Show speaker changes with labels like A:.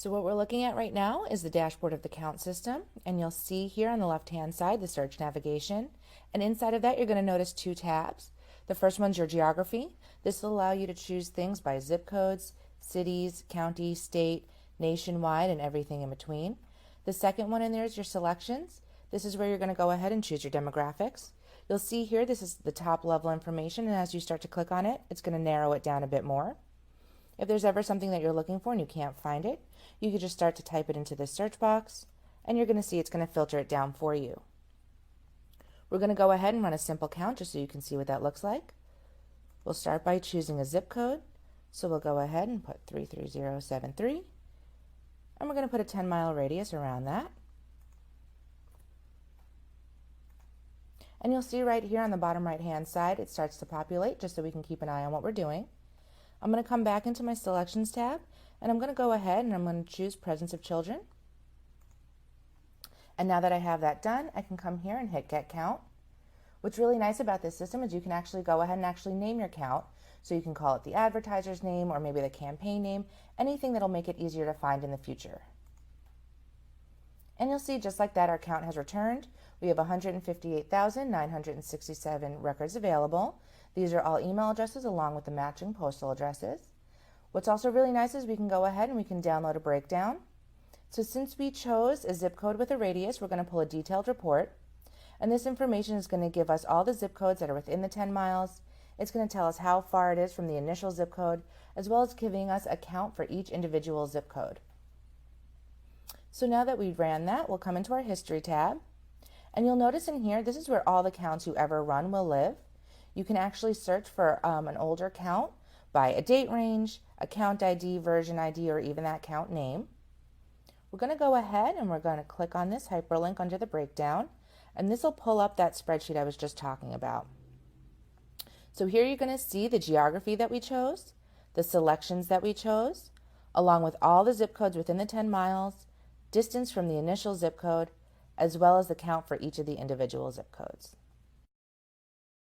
A: So what we're looking at right now is the dashboard of the count system, and you'll see here on the left-hand side the search navigation, and inside of that you're going to notice two tabs. The first one's your geography. This will allow you to choose things by zip codes, cities, county, state, nationwide, and everything in between. The second one in there is your selections. This is where you're going to go ahead and choose your demographics. You'll see here this is the top level information, and as you start to click on it, it's going to narrow it down a bit more. If there's ever something that you're looking for and you can't find it, you could just start to type it into this search box, and you're going to see it's going to filter it down for you. We're going to go ahead and run a simple count just so you can see what that looks like. We'll start by choosing a zip code, so we'll go ahead and put 33073, and we're going to put a 10-mile radius around that. And you'll see right here on the bottom right-hand side, it starts to populate just so we can keep an eye on what we're doing. I'm going to come back into my selections tab, and I'm going to go ahead and I'm going to choose presence of children. And now that I have that done, I can come here and hit get count. What's really nice about this system is you can actually go ahead and actually name your count. So you can call it the advertiser's name or maybe the campaign name, anything that'll make it easier to find in the future. And you'll see just like that our count has returned. We have 158,967 records available. These are all email addresses along with the matching postal addresses. What's also really nice is we can go ahead and we can download a breakdown. So since we chose a zip code with a radius, we're going to pull a detailed report. And this information is going to give us all the zip codes that are within the 10 miles. It's going to tell us how far it is from the initial zip code, as well as giving us a count for each individual zip code. So now that we've ran that, we'll come into our history tab. And you'll notice in here, this is where all the counts you ever run will live. You can actually search for an older count by a date range, a count ID, version ID, or even that count name. We're going to go ahead and we're going to click on this hyperlink under the breakdown, and this will pull up that spreadsheet I was just talking about. So here you're going to see the geography that we chose, the selections that we chose, along with all the zip codes within the 10 miles, distance from the initial zip code, as well as the count for each of the individual zip codes.